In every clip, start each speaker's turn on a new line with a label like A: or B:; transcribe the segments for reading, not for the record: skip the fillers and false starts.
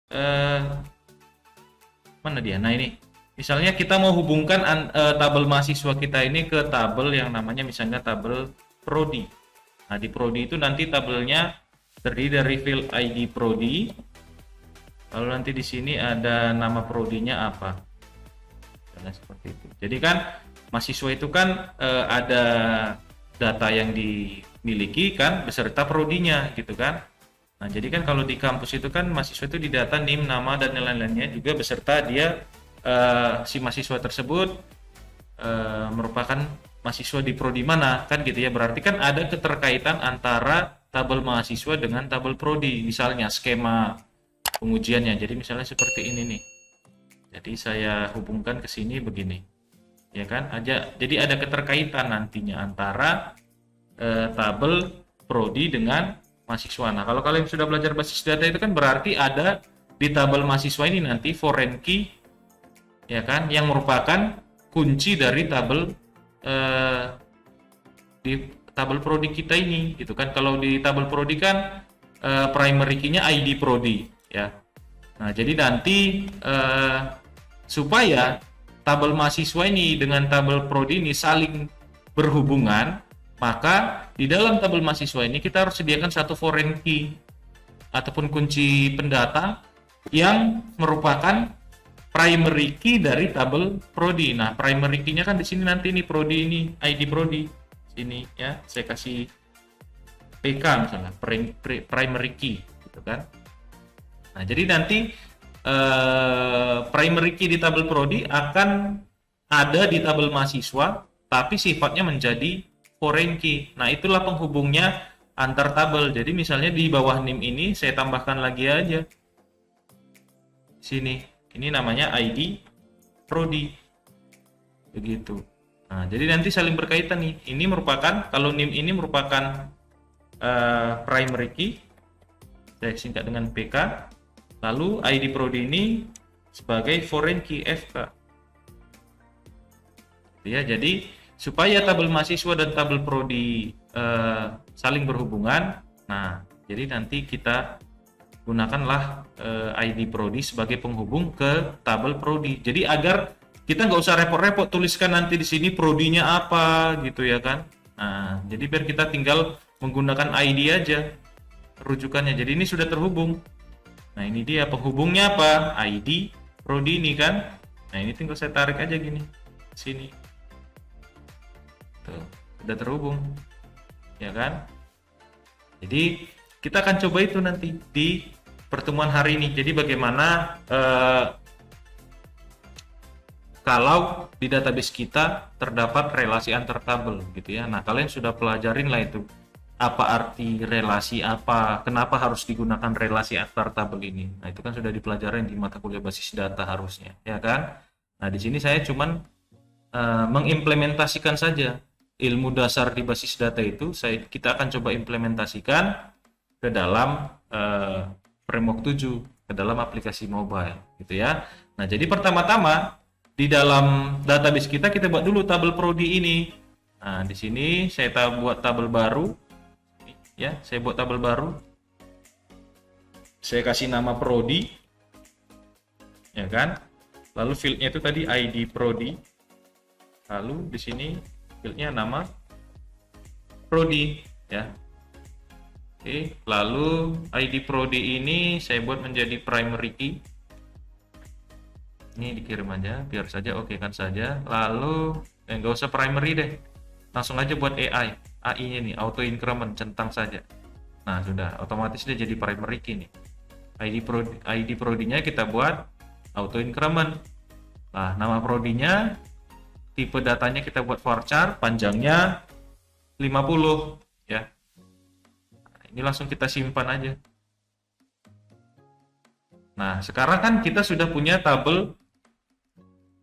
A: eh, mana dia? Nah ini, misalnya kita mau hubungkan tabel mahasiswa kita ini ke tabel yang namanya misalnya tabel prodi. Nah di prodi itu nanti tabelnya terdiri dari field ID prodi, lalu nanti di sini ada nama prodinya apa, dan seperti itu. Jadi kan mahasiswa itu kan ada data yang dimiliki kan beserta prodinya gitu kan. Nah, jadi kan kalau di kampus itu kan mahasiswa itu didata NIM, nama dan lain-lainnya juga beserta dia si mahasiswa tersebut merupakan mahasiswa di prodi mana kan gitu ya. Berarti kan ada keterkaitan antara tabel mahasiswa dengan tabel prodi. Misalnya skema pengujiannya. Jadi misalnya seperti ini nih. Jadi saya hubungkan ke sini begini. Ya kan? Jadi ada keterkaitan nantinya antara tabel prodi dengan mahasiswa. Nah, kalau kalian sudah belajar basis data itu kan berarti ada di tabel mahasiswa ini nanti foreign key ya kan yang merupakan kunci dari tabel di tabel prodi kita ini gitu kan. Kalau di tabel prodi kan primary key-nya ID prodi ya. Nah, jadi nanti supaya tabel mahasiswa ini dengan tabel prodi ini saling berhubungan, maka di dalam tabel mahasiswa ini kita harus sediakan satu foreign key ataupun kunci pendata yang merupakan primary key dari tabel prodi. Nah, primary key-nya kan di sini nanti ini prodi ini, ID prodi. Sini ya, saya kasih PK misalnya, primary key gitu kan. Nah, jadi nanti primary key di tabel prodi akan ada di tabel mahasiswa, tapi sifatnya menjadi foreign key. Nah, itulah penghubungnya antar tabel. Jadi misalnya di bawah NIM ini saya tambahkan lagi aja. Sini, ini namanya ID prodi. Begitu. Nah, jadi nanti saling berkaitan nih. Ini merupakan, kalau NIM ini merupakan primary key. Saya singkat dengan PK. Lalu ID prodi ini sebagai foreign key FK. Ya, jadi supaya tabel mahasiswa dan tabel prodi saling berhubungan. Nah, jadi nanti kita gunakanlah ID prodi sebagai penghubung ke tabel prodi. Jadi agar kita nggak usah repot-repot tuliskan nanti di sini prodinya apa gitu ya kan. Nah, jadi biar kita tinggal menggunakan ID aja rujukannya. Jadi ini sudah terhubung. Nah, ini dia penghubungnya apa? ID prodi ini kan. Nah, ini tinggal saya tarik aja gini sini. Tuh, udah terhubung. Ya kan? Jadi kita akan coba itu nanti di pertemuan hari ini. Jadi bagaimana kalau di database kita terdapat relasi antar tabel gitu ya. Nah, kalian sudah pelajarin lah itu. Apa arti relasi, apa, kenapa harus digunakan relasi antar tabel ini. Nah, itu kan sudah dipelajarin di mata kuliah basis data harusnya, ya kan? Nah, di sini saya cuman mengimplementasikan saja ilmu dasar di basis data itu. Kita akan coba implementasikan ke dalam framework 7, ke dalam aplikasi mobile, gitu ya. Nah, jadi pertama-tama di dalam database kita buat dulu tabel prodi ini. Nah, di sini saya buat tabel baru. Ya, saya buat tabel baru. Saya kasih nama prodi. Ya kan? Lalu fieldnya itu tadi ID prodi. Lalu di sini fieldnya nama prodi, ya. Oke, lalu ID prodi ini saya buat menjadi primary key. Ini dikirim aja, biar saja oke kan saja. Lalu nggak usah primary deh. Langsung aja buat AI-nya nih, auto increment, centang saja. Nah, sudah otomatis dia jadi primary key nih. ID prodinya kita buat auto increment. Nah, nama prodinya, tipe datanya kita buat varchar, panjangnya 50 ya. Nah, ini langsung kita simpan aja. Nah, sekarang kan kita sudah punya tabel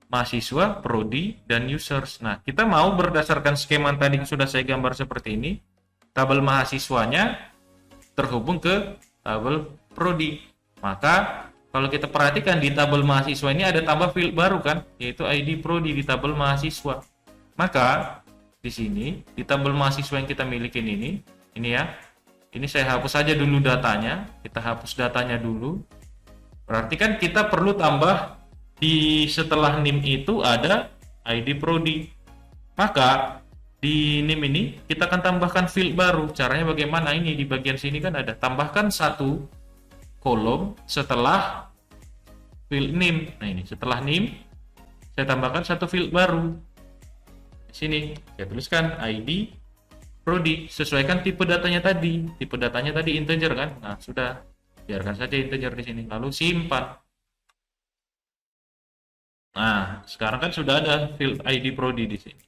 A: mahasiswa, prodi, dan users. Nah, kita mau berdasarkan skema tadi yang sudah saya gambar seperti ini, tabel mahasiswanya terhubung ke tabel prodi. Maka, kalau kita perhatikan di tabel mahasiswa ini ada tambah field baru kan, yaitu ID prodi di tabel mahasiswa. Maka, di sini, di tabel mahasiswa yang kita miliki ini ya, ini saya hapus saja dulu datanya, kita hapus datanya dulu. Berarti kan kita perlu tambah di setelah NIM itu ada ID Prodi. Maka di NIM ini kita akan tambahkan field baru. Caranya bagaimana? Ini di bagian sini kan ada tambahkan satu kolom setelah field NIM. Nah ini setelah NIM saya tambahkan satu field baru. Di sini saya tuliskan ID Prodi, sesuaikan tipe datanya tadi. Tipe datanya tadi integer kan? Nah, sudah. Biarkan saja integer di sini. Lalu simpan. Nah, sekarang kan sudah ada field ID Prodi di sini.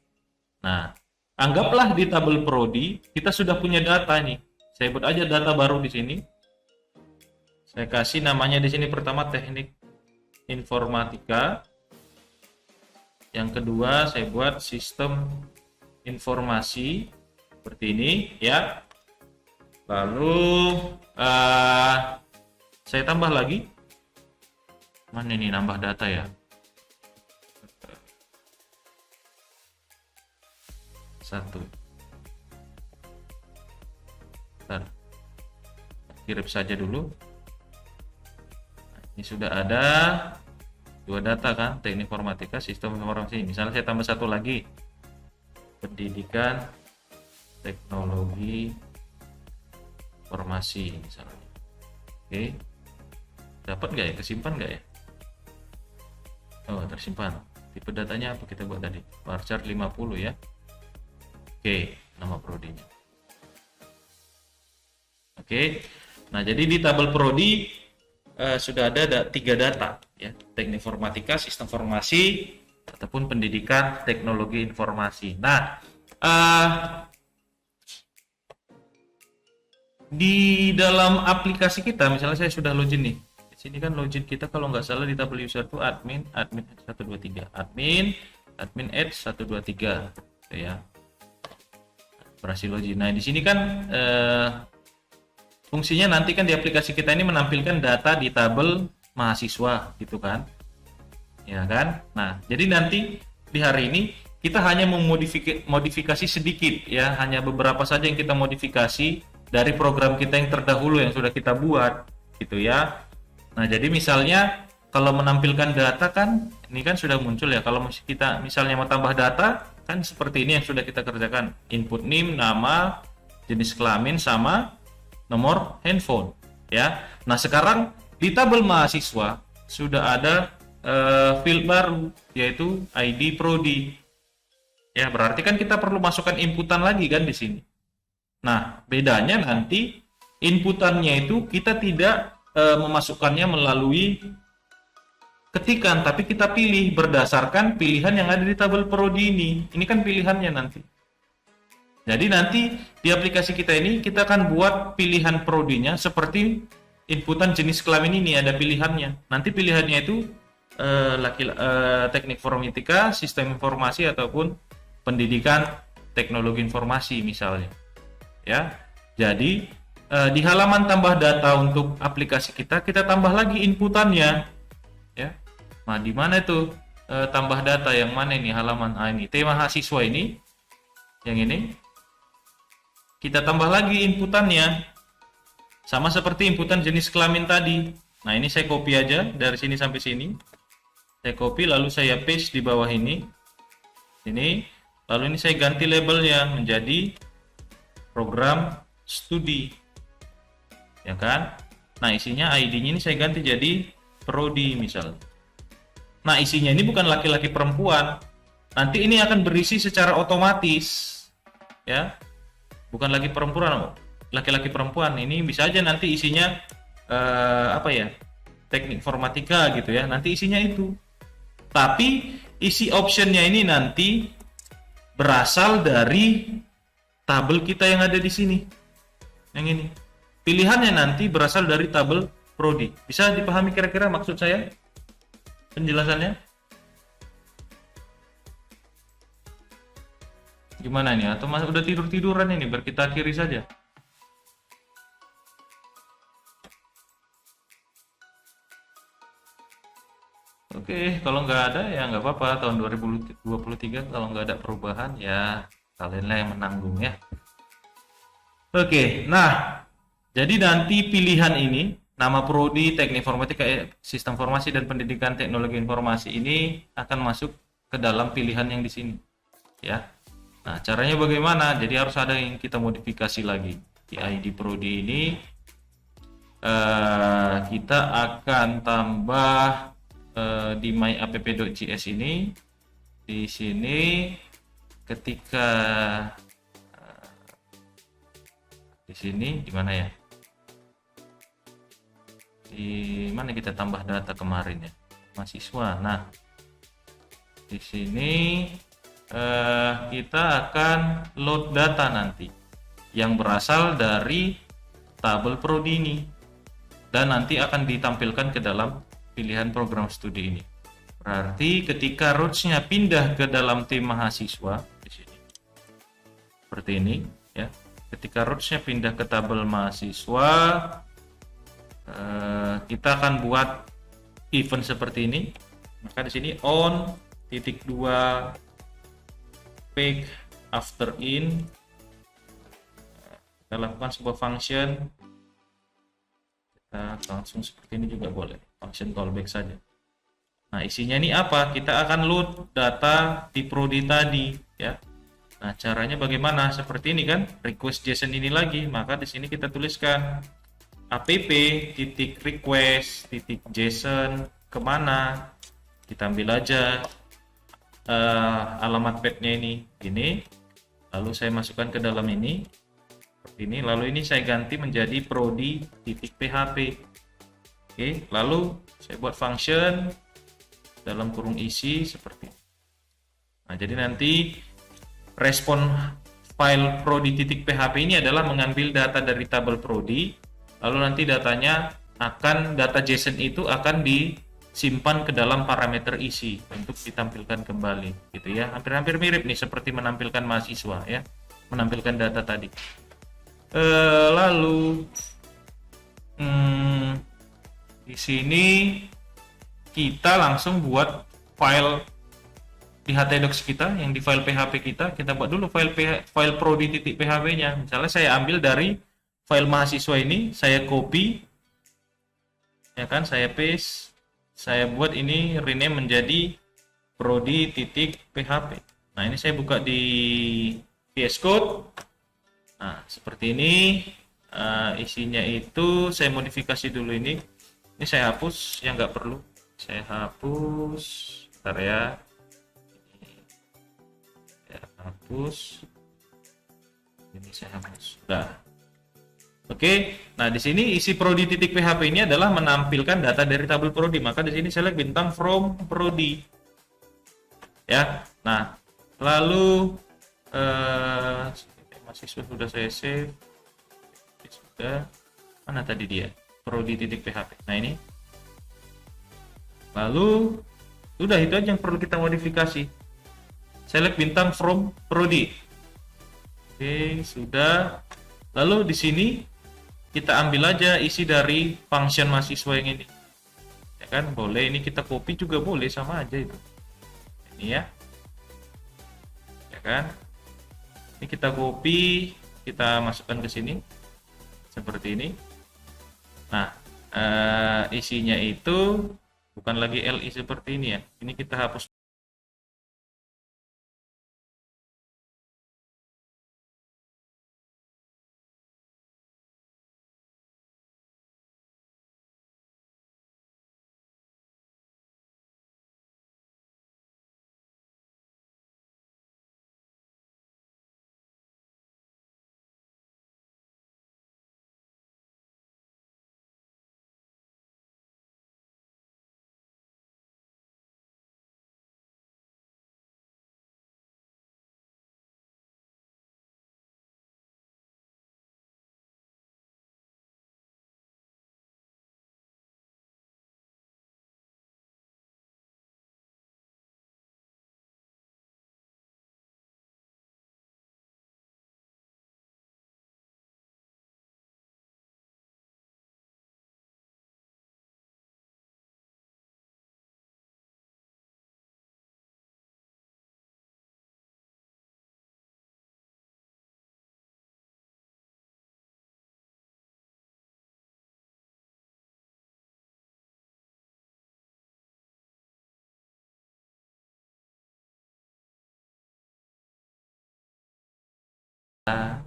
A: Nah, anggaplah di tabel Prodi kita sudah punya data nih. Saya buat aja data baru di sini. Saya kasih namanya di sini pertama teknik informatika. Yang kedua saya buat sistem informasi. Seperti ini ya. Lalu saya tambah lagi. Mana ini nambah data ya? Satu. Bentar. Kirim saja dulu. Ini sudah ada dua data kan, teknik informatika, sistem informasi. Misalnya saya tambah satu lagi. Pendidikan teknologi informasi misalnya. Oke, dapat nggak ya, kesimpan nggak ya? Oh, tersimpan. Tipe datanya apa kita buat tadi? Varchar 50 ya. Oke, nama prodinya. Oke, nah jadi di tabel prodi sudah ada tiga data ya, teknik informatika, sistem informasi ataupun pendidikan teknologi informasi. Nah, di dalam aplikasi kita, misalnya saya sudah login nih. Di sini kan login kita kalau nggak salah di tabel user itu admin 123, admin add 123 ya. Berhasil login. Nah, di sini kan fungsinya nanti kan di aplikasi kita ini menampilkan data di tabel mahasiswa gitu kan. Ya kan? Nah, jadi nanti di hari ini kita hanya memodifikasi sedikit ya, hanya beberapa saja yang kita modifikasi dari program kita yang terdahulu yang sudah kita buat gitu ya. Nah, jadi misalnya kalau menampilkan data kan ini kan sudah muncul ya. Kalau kita misalnya mau tambah data kan seperti ini yang sudah kita kerjakan. Input NIM, nama, jenis kelamin sama nomor handphone ya. Nah, sekarang di tabel mahasiswa sudah ada field baru yaitu ID Prodi. Ya, berarti kan kita perlu masukkan inputan lagi kan di sini. Nah, bedanya nanti inputannya itu kita tidak memasukkannya melalui ketikan, tapi kita pilih berdasarkan pilihan yang ada di tabel prodi ini. Ini kan pilihannya nanti. Jadi nanti di aplikasi kita ini kita akan buat pilihan prodinya seperti inputan jenis kelamin ini ada pilihannya. Nanti pilihannya itu teknik informatika, sistem informasi ataupun pendidikan teknologi informasi misalnya. Ya, jadi di halaman tambah data untuk aplikasi kita tambah lagi inputannya, ya. Nah, di mana itu tambah data yang mana ini halaman? Ini tema mahasiswa ini, yang ini kita tambah lagi inputannya, sama seperti inputan jenis kelamin tadi. Nah, ini saya copy aja dari sini sampai sini, saya copy lalu saya paste di bawah ini, lalu ini saya ganti labelnya menjadi program studi, ya kan? Nah, isinya ID-nya ini saya ganti jadi prodi misalnya. Nah, isinya ini bukan laki-laki perempuan. Nanti ini akan berisi secara otomatis, ya. Bukan lagi perempuan, laki-laki perempuan. Ini bisa aja nanti isinya teknik informatika gitu ya. Nanti isinya itu. Tapi isi optionnya ini nanti berasal dari tabel kita yang ada di sini, yang ini. Pilihannya nanti berasal dari tabel prodi. Bisa dipahami kira-kira maksud saya penjelasannya? Gimana nih? Atau udah tidur-tiduran ini? Biar kita akhiri saja. Oke, kalau nggak ada ya nggak apa-apa. Tahun 2023 kalau nggak ada perubahan ya kalianlah yang menanggung ya. Oke, nah jadi nanti pilihan ini nama prodi Teknik Informatika, Sistem Informasi dan Pendidikan Teknologi Informasi ini akan masuk ke dalam pilihan yang di sini, ya. Nah, caranya bagaimana? Jadi harus ada yang kita modifikasi lagi. Di ID prodi ini kita akan tambah di myapp.js ini. Di sini ketika di sini di mana ya? Di mana kita tambah data kemarin ya? Mahasiswa. Nah, di sini kita akan load data nanti yang berasal dari tabel prodi ini dan nanti akan ditampilkan ke dalam pilihan program studi ini. Berarti ketika routes-nya pindah ke dalam tim mahasiswa di sini seperti ini ya. Ketika routes-nya pindah ke tabel mahasiswa, kita akan buat event seperti ini. Maka di sini on titik 2 pick after in, kita lakukan sebuah function. Kita langsung seperti ini juga boleh, function callback saja. Nah, isinya ini apa? Kita akan load data di prodi tadi ya. Nah, caranya bagaimana? Seperti ini kan, request JSON ini lagi. Maka di sini kita tuliskan app.request.json kemana? Kita ambil aja alamat path-nya ini. Lalu saya masukkan ke dalam ini. Seperti ini. Lalu ini saya ganti menjadi prodi.php. Oke, lalu saya buat function dalam kurung isi seperti ini. Nah, jadi nanti respon file prodi.php ini adalah mengambil data dari tabel prodi, lalu nanti data JSON itu akan disimpan ke dalam parameter isi untuk ditampilkan kembali, gitu ya. Hampir-hampir mirip nih seperti menampilkan mahasiswa ya, menampilkan data tadi. Lalu di sini kita langsung buat file di htdocs kita, yang di file php kita buat dulu file prodi.php-nya. Misalnya saya ambil dari file mahasiswa ini, saya copy ya kan, saya paste, saya buat ini rename menjadi prodi.php. Nah, ini saya buka di VS Code. Nah, seperti ini. Isinya itu saya modifikasi dulu ini saya hapus yang nggak perlu, saya hapus, bentar ya. Hapus ini, saya hapus. Nah, oke. Nah, di sini isi prodi.php ini adalah menampilkan data dari tabel prodi. Maka di sini select bintang from prodi ya. Nah, lalu mahasiswa sudah saya save, sudah. Mana tadi dia prodi.php. Nah, ini lalu sudah, itu aja yang perlu kita modifikasi. Select bintang from prodi. Oke, sudah. Lalu di sini kita ambil aja isi dari function mahasiswa yang ini. Ya kan, boleh ini kita copy juga boleh, sama aja itu. Ini ya. Ya kan? Ini kita copy, kita masukkan ke sini. Seperti ini. Nah, isinya itu bukan lagi li seperti ini ya. Ini kita hapus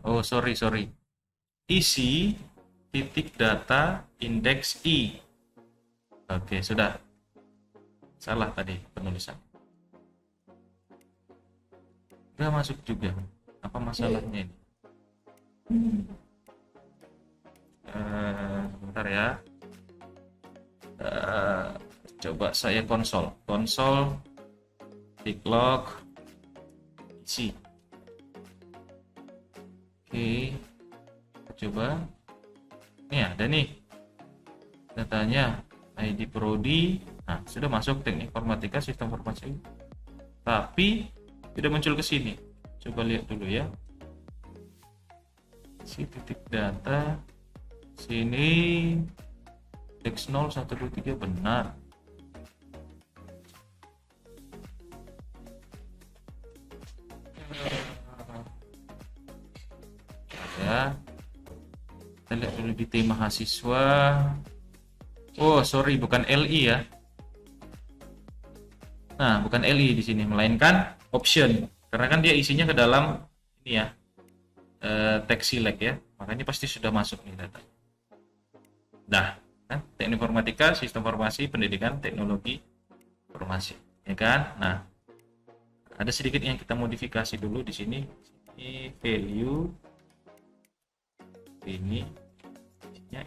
A: Oh, sorry. Isi titik data indeks I. Oke, sudah. Salah tadi penulisan. Udah masuk juga. Apa masalahnya ini? Bentar ya. Coba saya konsol tick log isi. Oke, coba ini ada nih datanya ID Prodi. Nah, sudah masuk teknik informatika sistem informasi, tapi tidak muncul ke sini. Coba lihat dulu ya, si titik data sini indeks 0 1 2 3 benar. Ya, kita lihat dulu di tim mahasiswa. Oh, sorry, bukan LI ya. Nah, bukan LI di sini, melainkan option. Karena kan dia isinya ke dalam ini ya, teks select ya. Makanya pasti sudah masuk nih data. Nah, kan teknik informatika, sistem informasi, pendidikan, teknologi informasi, ya kan? Nah, ada sedikit yang kita modifikasi dulu di sini. Ini value ini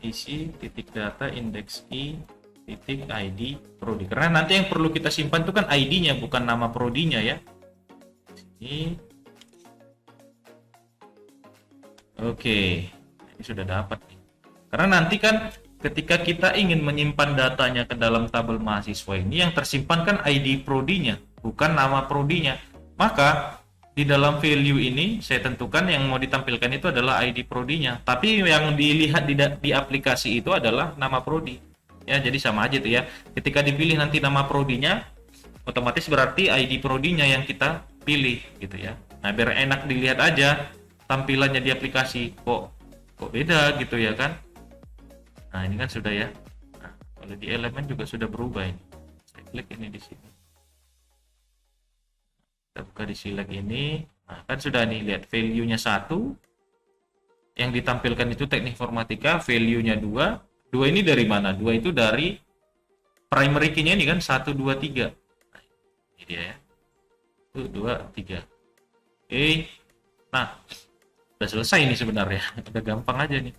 A: isi titik data indeks I titik ID prodi, karena nanti yang perlu kita simpan itu kan ID-nya, bukan nama prodinya ya. Ini oke, ini sudah dapat nih. Karena nanti kan ketika kita ingin menyimpan datanya ke dalam tabel mahasiswa ini, yang tersimpan kan ID prodinya, bukan nama prodinya. Maka di dalam value ini saya tentukan yang mau ditampilkan itu adalah ID prodinya, tapi yang dilihat di aplikasi itu adalah nama prodi. Ya, jadi sama aja tuh ya. Ketika dipilih nanti nama prodinya, otomatis berarti ID prodinya yang kita pilih gitu ya. Nah, biar enak dilihat aja tampilannya di aplikasi, kok beda gitu ya kan. Nah, ini kan sudah ya. Nah, kalau di elemen juga sudah berubah ini. Saya klik ini di sini. Kita buka di select ini. Nah, kan sudah nih, lihat value-nya 1. Yang ditampilkan itu teknik informatika, value-nya 2. 2 ini dari mana? 2 itu dari primary key-nya ini kan 1 2 3. Nah, ini dia ya. 1 2 3. Oke. Nah, udah selesai ini sebenarnya. Udah gampang aja nih.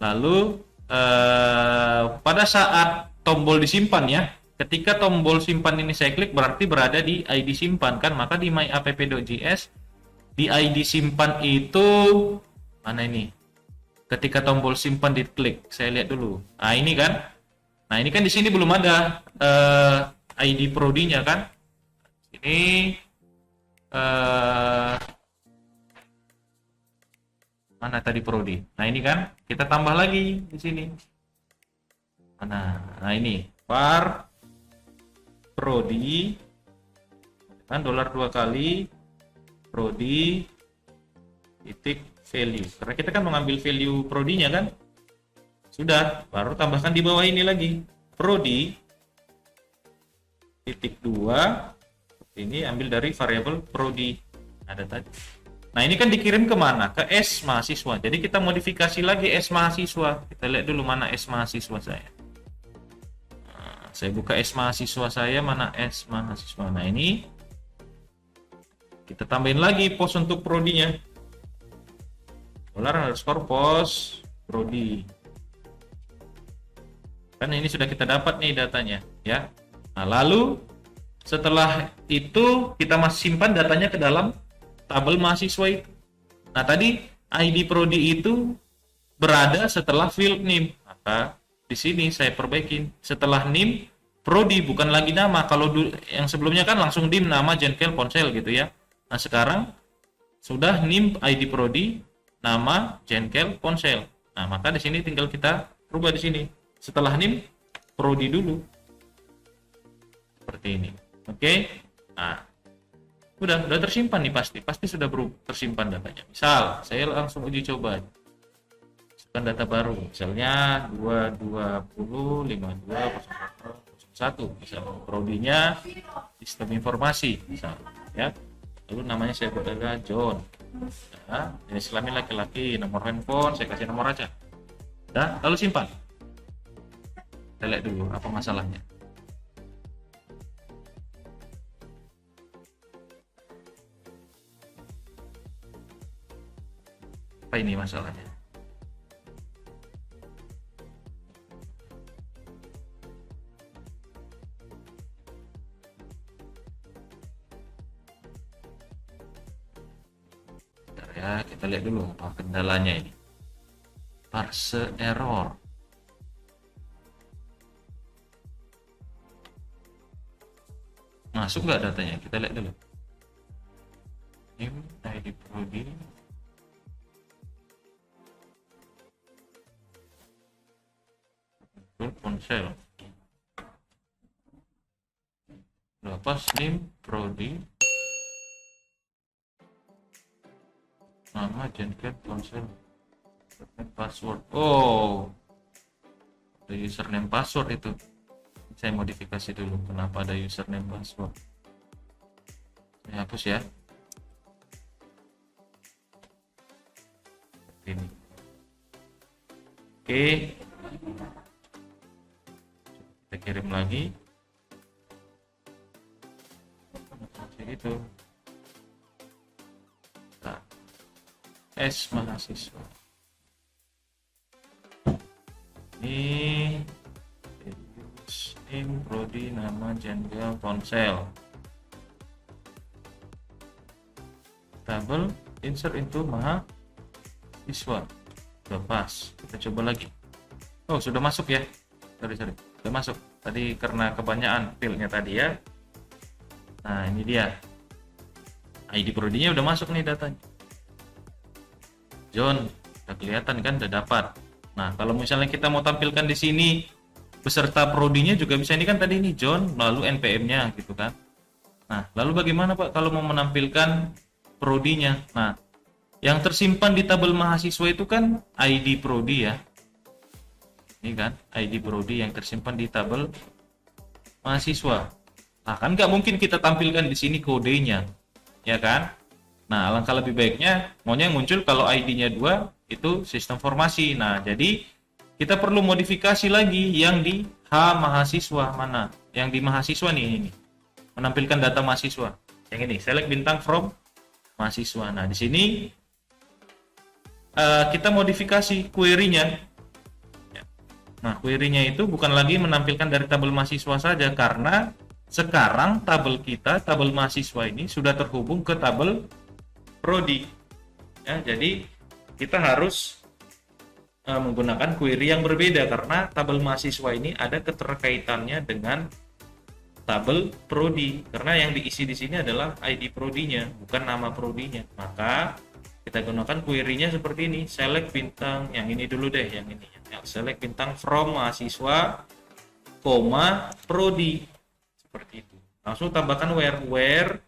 A: Lalu pada saat tombol disimpan ya, ketika tombol simpan ini saya klik berarti berada di ID simpan kan, maka di myapp.js di ID simpan itu mana ini, ketika tombol simpan diklik, saya lihat dulu. Nah ini kan, di sini belum ada ID prodinya kan, ini mana tadi prodi. Nah ini kan kita tambah lagi di sini. Nah ini var prodi kan $2 kali prodi titik value. Karena kita kan mengambil value prodinya kan. Sudah, baru tambahkan di bawah ini lagi. Prodi titik 2 ini ambil dari variabel prodi. Ada tadi. Nah ini kan dikirim ke mana? Ke S mahasiswa. Jadi kita modifikasi lagi S mahasiswa. Kita lihat dulu mana S mahasiswa saya. Nah, saya buka S mahasiswa saya, mana S mahasiswa. Nah ini kita tambahin lagi pos untuk prodinya. $_post prodi. Kan ini sudah kita dapat nih datanya ya. Nah lalu setelah itu kita masih simpan datanya ke dalam tabel mahasiswa itu. Nah tadi ID prodi itu berada setelah field name, maka di sini saya perbaikin setelah name prodi, bukan lagi nama. Kalau yang sebelumnya kan langsung dim nama Jenkel Ponsel gitu ya. Nah sekarang sudah name ID prodi, nama Jenkel Ponsel. Nah maka di sini tinggal kita rubah di sini setelah name prodi dulu seperti ini. Oke. Nah udah tersimpan nih, pasti sudah tersimpan datanya. Misal saya langsung uji coba masukkan data baru, misalnya 2205201 misalnya prodinya sistem informasi misalnya ya, lalu namanya saya buat adalah John. Ya, jenis kelamin laki-laki, nomor handphone, saya kasih nomor aja. Udah, lalu simpan. Kita lihat dulu apa masalahnya. Apa ini masalahnya? Bentar ya, kita lihat dulu apa kendalanya ini. Parse error. Masuk nggak datanya? Kita lihat dulu. Name, ID prodi. Ponsel. Lepas name prodi. Nama Gencat ponsel. Password. Oh, ada username password itu. Saya modifikasi dulu. Kenapa ada username password? Saya hapus ya. Ini. Oke. Kita kirim lagi. Itu. Nah. S mahasiswa. Ini name prodi, nama jenderal ponsel, tabel insert into mahasiswa. Sudah pas, kita coba lagi. Oh, sudah masuk ya. Sorry, sudah masuk tadi karena kebanyakan fieldnya tadi ya. Nah, ini dia ID prodinya udah masuk nih datanya. John, udah kelihatan kan, udah dapat. Nah, kalau misalnya kita mau tampilkan di sini beserta prodinya juga bisa. Ini kan tadi ini John, lalu NPM-nya gitu kan. Nah, lalu bagaimana Pak kalau mau menampilkan prodinya? Nah, yang tersimpan di tabel mahasiswa itu kan ID prodi ya. Ini kan ID prodi yang tersimpan di tabel mahasiswa. Nah, kan nggak mungkin kita tampilkan di sini kodenya, ya kan? Nah, alangkah lebih baiknya maunya yang muncul kalau ID-nya 2 itu sistem formasi. Nah, jadi kita perlu modifikasi lagi yang di H mahasiswa. Mana? Yang di mahasiswa nih, ini. Menampilkan data mahasiswa. Yang ini, select bintang from mahasiswa. Nah, di sini kita modifikasi query-nya. Nah, query-nya itu bukan lagi menampilkan dari tabel mahasiswa saja, karena sekarang tabel kita, tabel mahasiswa ini sudah terhubung ke tabel prodi. Ya, jadi kita harus menggunakan query yang berbeda karena tabel mahasiswa ini ada keterkaitannya dengan tabel prodi, karena yang diisi di sini adalah ID prodinya, bukan nama prodinya. Maka kita gunakan query-nya seperti ini, select bintang yang ini dulu deh, yang ini ya, select bintang from mahasiswa, prodi, seperti itu. Langsung tambahkan where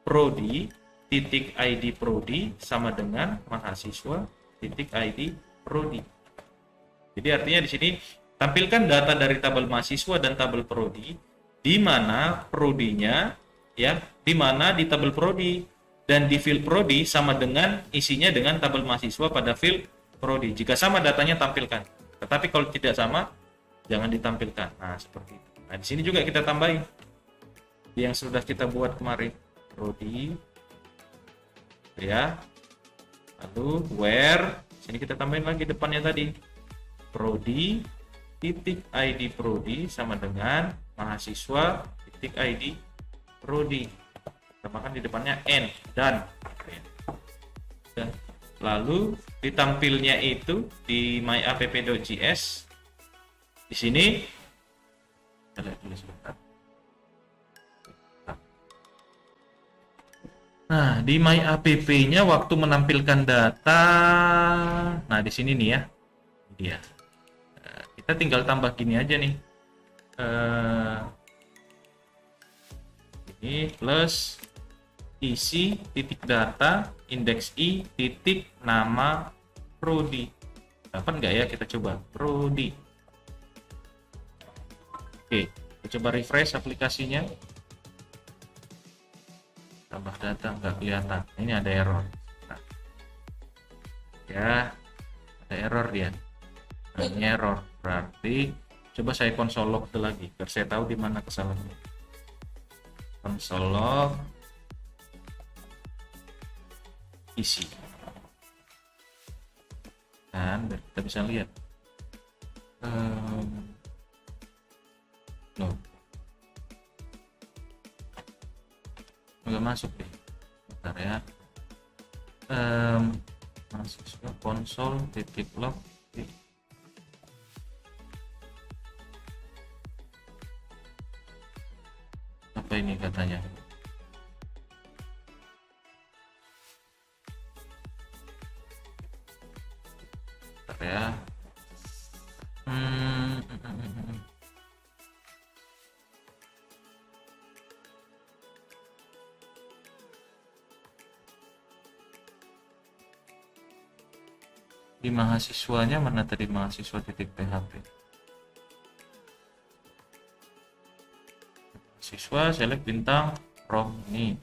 A: prodi titik ID prodi sama dengan mahasiswa titik ID prodi. Jadi artinya di sini tampilkan data dari tabel mahasiswa dan tabel prodi, di mana prodinya ya, di mana di tabel prodi dan di field prodi sama dengan isinya dengan tabel mahasiswa pada field prodi. Jika sama datanya tampilkan. Tetapi kalau tidak sama jangan ditampilkan. Nah, seperti itu. Nah, di sini juga kita tambahin yang sudah kita buat kemarin, prodi ya. Lalu where, sini kita tambahin lagi depannya tadi, prodi titik ID prodi sama dengan mahasiswa titik ID prodi, tambahkan di depannya n, dan lalu ditampilnya itu di myapp.js. Di sini kita lihat dulu sebentar. Nah, di myapp-nya waktu menampilkan data, nah di sini nih ya, dia. Kita tinggal tambah gini aja nih, ini plus isi titik data indeks i titik nama prodi. Dapat nggak ya? Kita coba prodi. Oke, kita coba refresh aplikasinya. Tambah data nggak kelihatan, ini ada error. Ya, ada error dia. Nah, ini error. Berarti coba saya console log lagi biar saya tahu di mana kesalahannya. Console log isi. Dan kita bisa lihat. Loh. Nggak masuk deh. Bentar ya. Mahasiswa konsol titik log apa ini katanya. Bentar ya. Di mahasiswanya mana tadi, mahasiswa titik php, mahasiswa select bintang from ini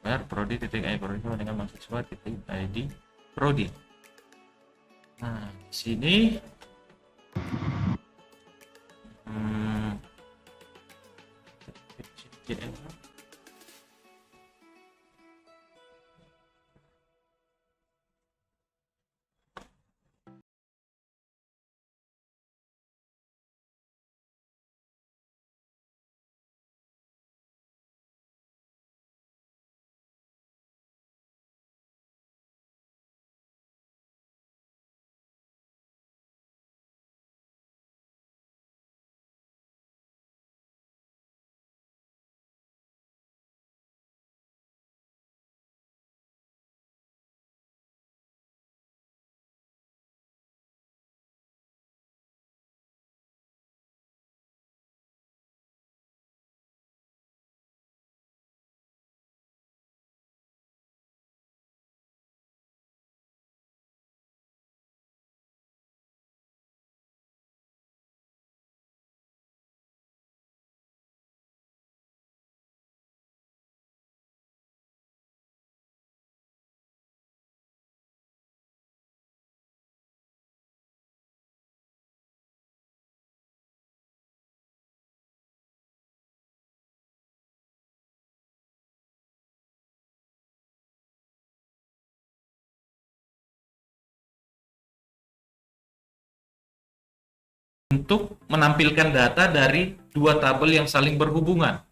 A: where prodi titik id prodi dengan mahasiswa titik id prodi. Nah di sini untuk menampilkan data dari dua tabel yang saling berhubungan.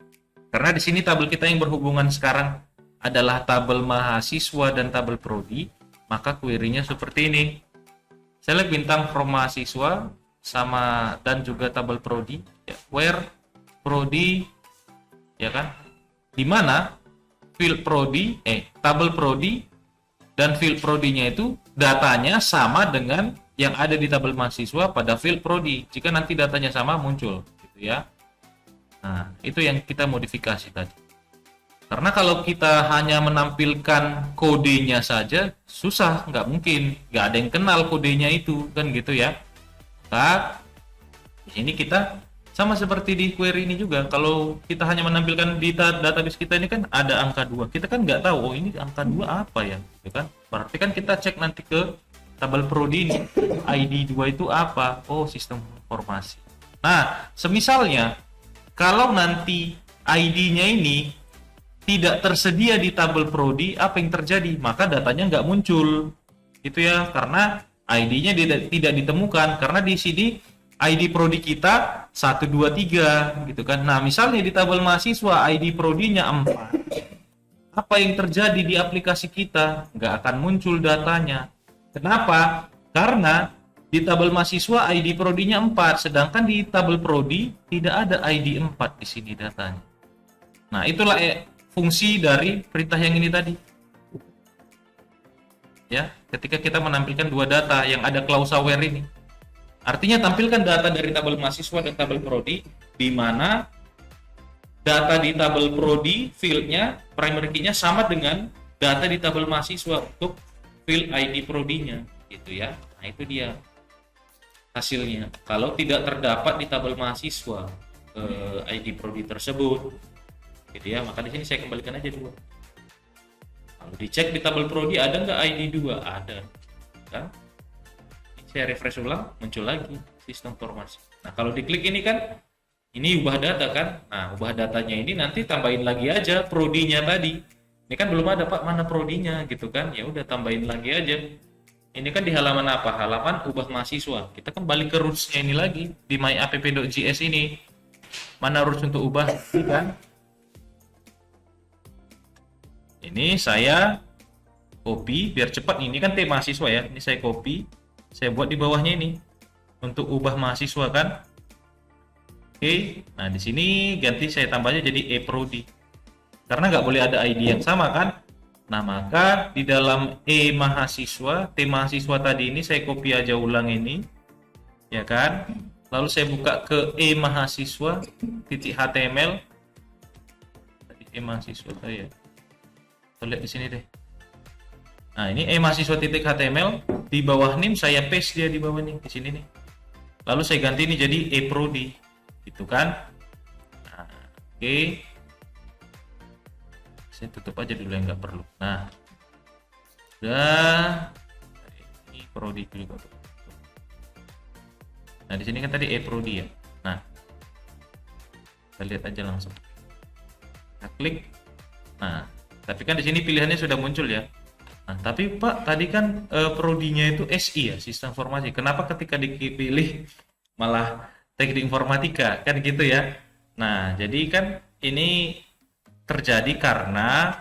A: Karena di sini tabel kita yang berhubungan sekarang adalah tabel mahasiswa dan tabel prodi, maka query-nya seperti ini. Select bintang from mahasiswa sama dan juga tabel prodi, ya, where prodi, ya kan? Di mana field prodi, tabel prodi dan field prodinya itu datanya sama dengan yang ada di tabel mahasiswa pada field prodi. Jika nanti datanya sama muncul, gitu ya. Nah, itu yang kita modifikasi tadi. Karena kalau kita hanya menampilkan kodenya saja, susah, nggak mungkin, nggak ada yang kenal kodenya itu, kan gitu ya. Nah, di sini kita sama seperti di query ini juga. Kalau kita hanya menampilkan di database kita ini kan ada angka 2, kita kan nggak tahu, oh ini angka 2 apa ya, gitu kan? Berarti kan kita cek nanti ke tabel prodi ini, ID 2 itu apa? Oh, sistem informasi. Nah, semisalnya kalau nanti ID-nya ini tidak tersedia di tabel prodi, apa yang terjadi? Maka datanya nggak muncul, gitu ya, karena ID-nya tidak ditemukan. Karena di sini ID prodi kita 1, 2, 3, gitu kan. Nah, misalnya di tabel mahasiswa ID prodinya 4. Apa yang terjadi di aplikasi kita? Nggak akan muncul datanya. Kenapa? Karena di tabel mahasiswa ID prodinya 4, sedangkan di tabel prodi tidak ada ID 4 di sini datanya. Nah, itulah fungsi dari perintah yang ini tadi. Ya, ketika kita menampilkan dua data yang ada klausa where ini. Artinya tampilkan data dari tabel mahasiswa dan tabel prodi, di mana data di tabel prodi fieldnya, primary key-nya sama dengan data di tabel mahasiswa untuk field ID prodinya, gitu ya. Nah, itu dia hasilnya. Kalau tidak terdapat di tabel mahasiswa ID prodi tersebut, gitu ya, maka di sini saya kembalikan aja dulu. Lalu dicek di tabel prodi ada nggak ID 2? Ada. Kan? Saya refresh ulang, muncul lagi sistem informasi. Nah, kalau diklik ini kan, ini ubah data kan? Nah, ubah datanya ini nanti tambahin lagi aja prodinya tadi. Ini kan belum ada Pak, mana prodinya gitu kan? Ya udah tambahin lagi aja. Ini kan di halaman apa? Halaman ubah mahasiswa. Kita kembali ke roots-nya ini lagi di myapp.js ini. Mana roots untuk ubah? Ini kan? Ini saya copy biar cepat. Ini kan T mahasiswa ya. Ini saya copy. Saya buat di bawahnya ini untuk ubah mahasiswa kan. Oke, nah di sini ganti saya tambahnya jadi e-prodi karena nggak boleh ada ID yang sama kan. Nah maka di dalam T mahasiswa tadi ini saya copy aja ulang ini ya kan, lalu saya buka ke mahasiswa titik html tadi mahasiswa saya lihat di sini deh. Nah ini mahasiswa titik html, di bawah nim saya paste dia di bawah nih, di sini nih. Lalu saya ganti ini jadi e-prodi, gitu kan? Nah, oke. Saya tutup aja dulu yang nggak perlu. Nah, udah. Ini prodi juga. Nah di sini kan tadi e-prodi ya. Nah, kita lihat aja langsung. Kita klik. Nah, tapi kan di sini pilihannya sudah muncul ya. Nah, tapi Pak, tadi kan prodinya itu SI ya, sistem informasi. Kenapa ketika dipilih malah teknik informatika, kan gitu ya? Nah, jadi kan ini terjadi karena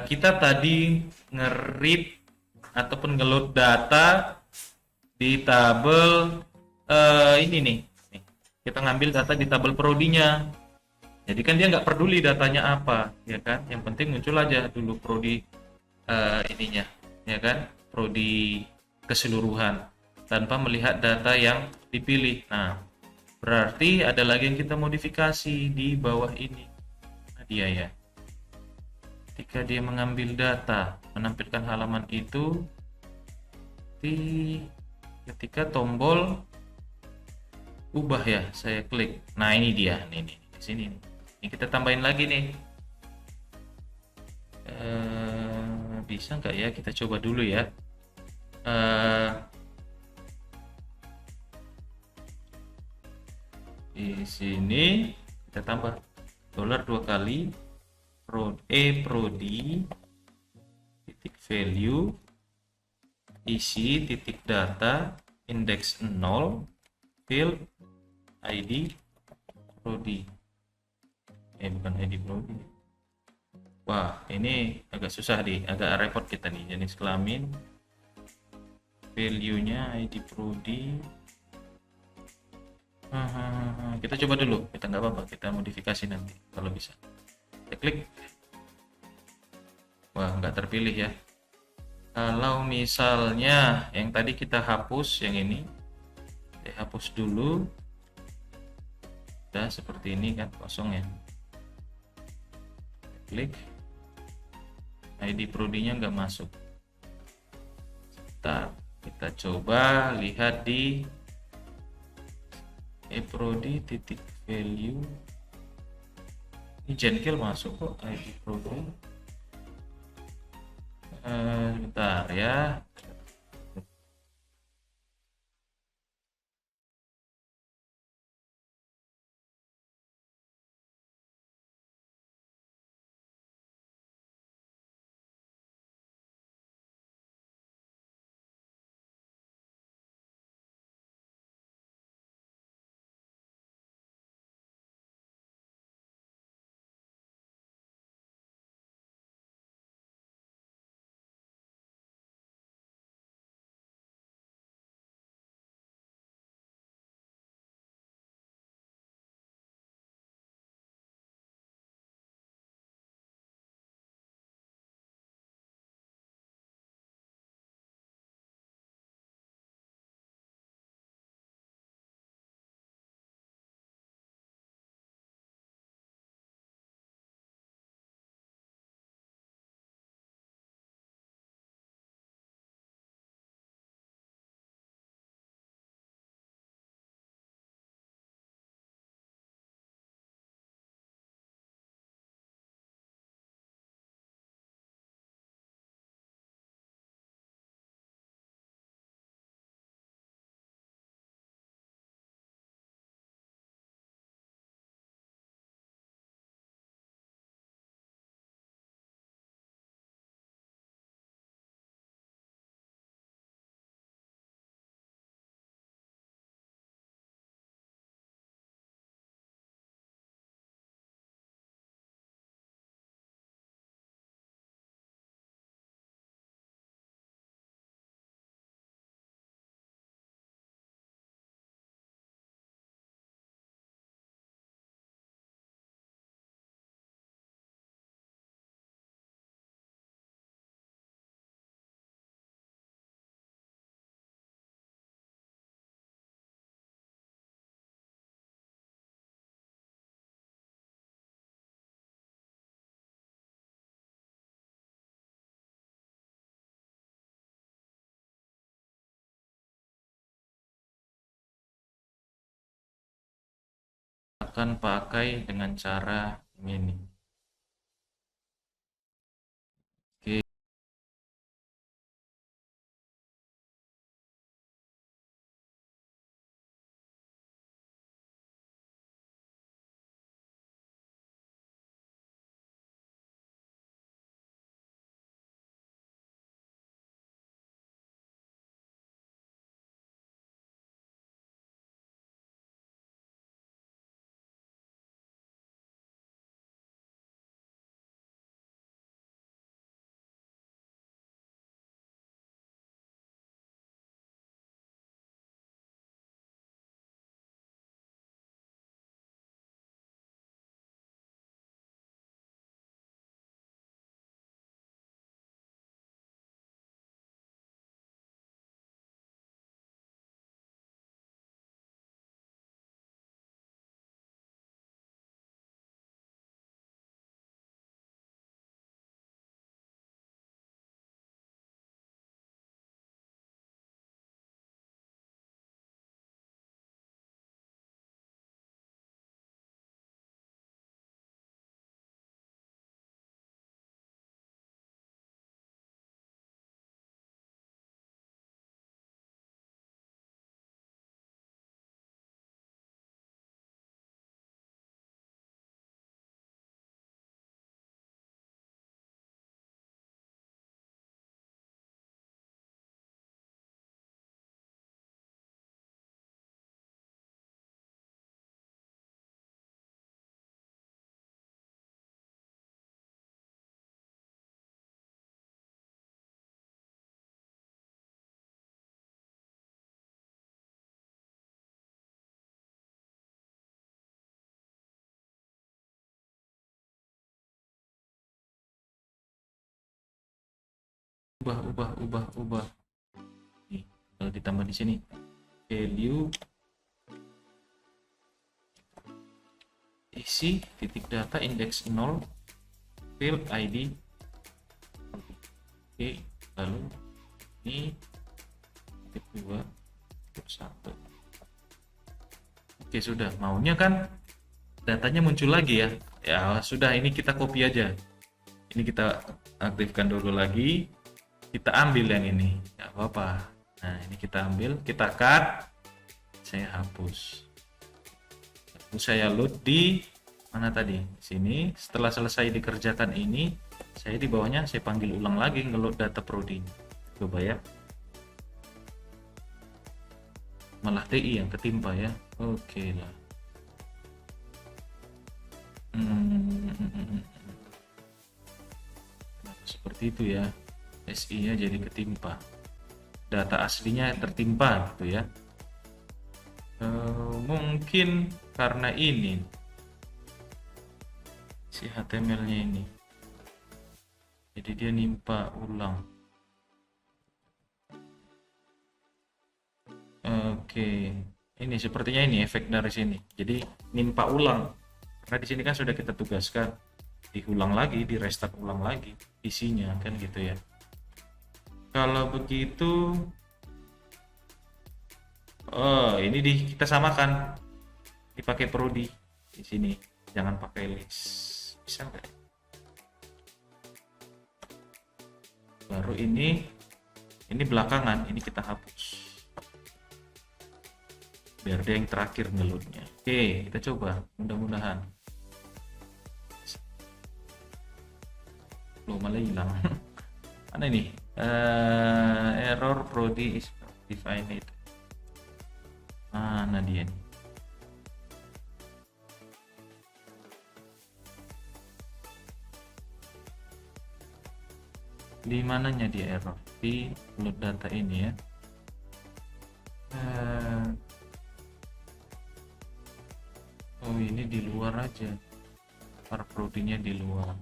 A: kita tadi nge-read ataupun nge-load data di tabel ini nih. Kita ngambil data di tabel prodinya. Jadi kan dia nggak peduli datanya apa, ya kan? Yang penting muncul aja dulu prodi ininya, ya kan, prodi keseluruhan tanpa melihat data yang dipilih. Nah, berarti ada lagi yang kita modifikasi di bawah ini. Nah, dia ya, ketika dia mengambil data menampilkan halaman itu ketika tombol ubah ya, saya klik. Nah ini dia, nih di sini. Ini kita tambahin lagi nih. Bisa nggak ya, kita coba dulu ya. Di sini kita tambah dolar 2 kali prodi titik value isi titik data index 0 field ID prodi, bukan ID prodi. Wah, ini agak susah nih, agak repot kita nih. Jenis kelamin, value-nya ID prodi. Kita coba dulu, kita nggak apa-apa, kita modifikasi nanti kalau bisa. Kita klik. Wah, nggak terpilih ya. Kalau misalnya yang tadi kita hapus, yang ini, saya hapus dulu. Udah seperti ini kan, kosong ya. Klik. ID prodinya nggak masuk. Kita coba lihat di prodi titik value. Ini Jenkil masuk kok ID prodi. Sebentar ya. akan pakai dengan cara ini. Oke. Ubah. Nih, kalau ditambah di sini value isi titik data index 0 field ID. Oke, lalu ini titik 2 titik 1. Oke, sudah. Maunya kan datanya muncul lagi ya. Ya sudah, ini kita copy aja. Ini kita aktifkan dulu lagi. Kita ambil yang ini, nggak apa-apa. Nah, ini kita ambil, kita cut, saya hapus. Lalu saya load di mana tadi? Sini. Setelah selesai dikerjakan ini, saya di bawahnya saya panggil ulang lagi ngeload data prodi. Coba ya. Malah TI yang ketimpa ya. Oke lah. Kenapa seperti itu ya? SI-nya jadi ketimpa. Data aslinya tertimpa gitu ya. Mungkin karena ini si HTML-nya ini. Jadi dia nimpa ulang. Oke. Ini sepertinya ini efek dari sini. Jadi nimpa ulang. Karena di sini kan sudah kita tugaskan diulang lagi, di restart ulang lagi isinya kan gitu ya. Kalau begitu, oh ini kita samakan, dipakai prodi di sini, jangan pakai list, bisa nggak? Baru ini belakangan, ini kita hapus, biar dia yang terakhir ngelutnya. Oke, kita coba, mudah-mudahan. Belum malah hilang. Mana ini? Error prodi is defined. Mana dia nih? Di mananya dia error? Di load data ini ya. Oh ini di luar aja. Prodinya di luar.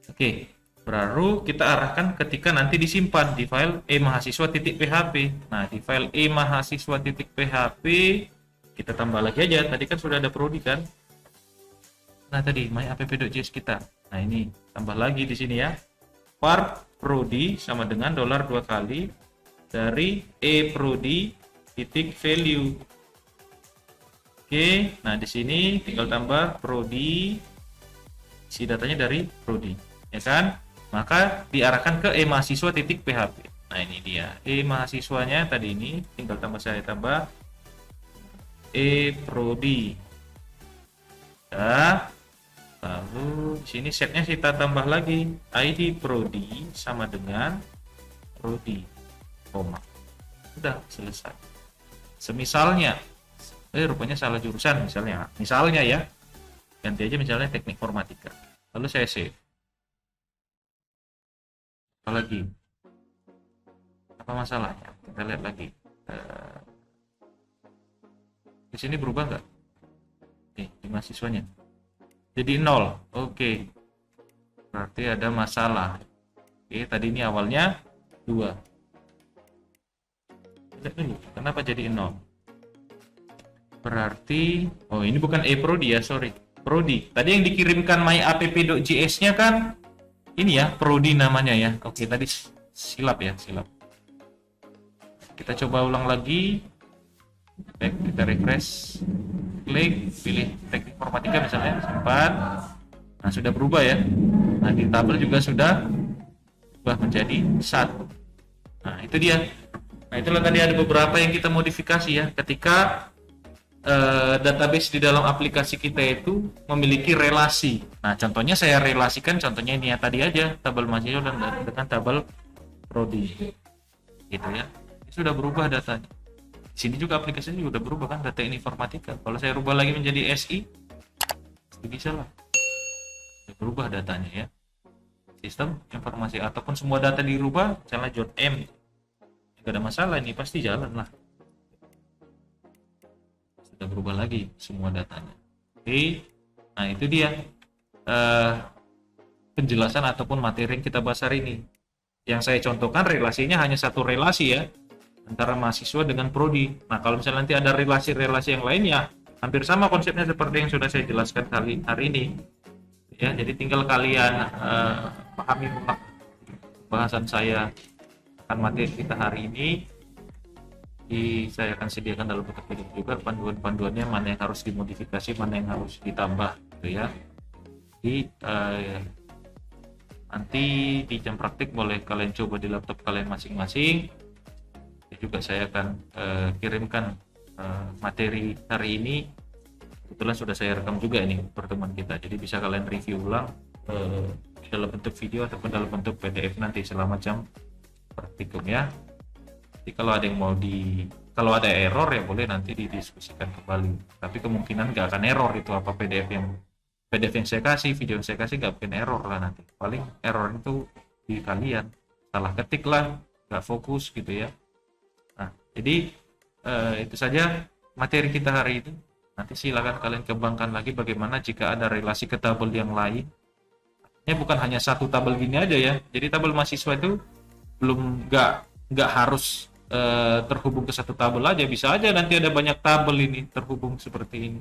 A: Oke, baru kita arahkan ketika nanti disimpan di file e-mahasiswa.php. Nah, di file e-mahasiswa.php kita tambah lagi aja. Tadi kan sudah ada prodi kan? Nah, tadi myapp.js kita. Nah, ini tambah lagi di sini ya. Var prodi sama dengan $2 kali dari e-prodi titik value. Oke, nah di sini tinggal tambah prodi, isi datanya dari prodi, ya kan? Maka diarahkan ke e-mahasiswa.php. Nah, ini dia e-mahasiswanya tadi ini, tinggal saya tambah e-prodi. Ya, lalu di sini setnya kita tambah lagi ID prodi sama dengan prodi, koma. Sudah selesai. Semisalnya rupanya salah jurusan misalnya ya, ganti aja misalnya teknik informatika, lalu saya save. Apalagi apa masalahnya, kita lihat lagi. Di sini berubah nggak? Di mahasiswanya jadi 0. Oke, berarti ada masalah. Oke, tadi ini awalnya 2. Lihat dulu kenapa jadi 0. Berarti, oh ini bukan e-prodi ya, sorry. Prodi. Tadi yang dikirimkan myapp.js-nya kan ini ya, prodi namanya ya. Oke, tadi silap ya, silap. Kita coba ulang lagi. Baik, kita refresh. Klik, pilih teknik informatika misalnya, simpan. Nah, sudah berubah ya. Nah, di tabel juga sudah berubah menjadi 1. Nah, itu dia. Nah, itulah tadi ada beberapa yang kita modifikasi ya, ketika database di dalam aplikasi kita itu memiliki relasi. Nah, contohnya saya relasikan, contohnya ini ya tadi aja, tabel mahasiswa dan dengan tabel prodi, gitu ya. Ini sudah berubah datanya. Di sini juga aplikasinya juga udah berubah kan, data informatika. Kalau saya rubah lagi menjadi SI, bisa lah. Sudah berubah datanya ya. Sistem informasi ataupun semua data dirubah, misalnya .m, tidak ada masalah, ini pasti jalan lah. Berubah lagi semua datanya. Oke, nah itu dia penjelasan ataupun materi yang kita bahas hari ini. Yang saya contohkan relasinya hanya satu relasi ya, antara mahasiswa dengan prodi. Nah, kalau misalnya nanti ada relasi-relasi yang lainnya, hampir sama konsepnya seperti yang sudah saya jelaskan hari ini. Ya, jadi tinggal kalian pahami bahasan saya akan materi kita hari ini. Saya akan sediakan dalam bentuk video juga panduan-panduannya, mana yang harus dimodifikasi, mana yang harus ditambah, gitu ya. Jadi nanti di jam praktik boleh kalian coba di laptop kalian masing-masing. Juga saya akan kirimkan materi hari ini. Kebetulan sudah saya rekam juga ini pertemuan kita, jadi bisa kalian review ulang dalam bentuk video ataupun dalam bentuk PDF nanti selama jam praktikum ya. Jadi kalau ada yang kalau ada error ya boleh nanti didiskusikan kembali. Tapi kemungkinan nggak akan error itu, apa PDF yang saya kasih, video yang saya kasih nggak bikin error lah nanti. Paling error itu di kalian salah ketik lah, nggak fokus gitu ya. Nah, jadi itu saja materi kita hari ini. Nanti silakan kalian kembangkan lagi bagaimana jika ada relasi ke tabel yang lain. Ini bukan hanya satu tabel gini aja ya. Jadi tabel mahasiswa itu nggak harus terhubung ke satu tabel aja, bisa aja nanti ada banyak tabel ini terhubung seperti ini,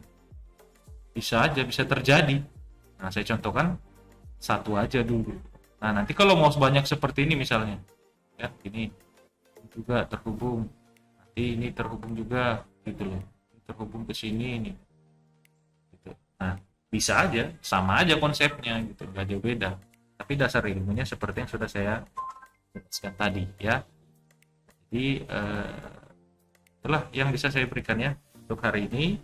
A: bisa aja, bisa terjadi. Nah, saya contohkan satu aja dulu. Nah, nanti kalau mau banyak seperti ini misalnya ya, ini juga terhubung, nanti ini terhubung juga gitu loh, terhubung ke sini ini gitu. Nah, bisa aja, sama aja konsepnya gitu, nggak jauh beda, tapi dasar ilmunya seperti yang sudah saya jelaskan tadi ya. Jadi itulah yang bisa saya berikan ya untuk hari ini.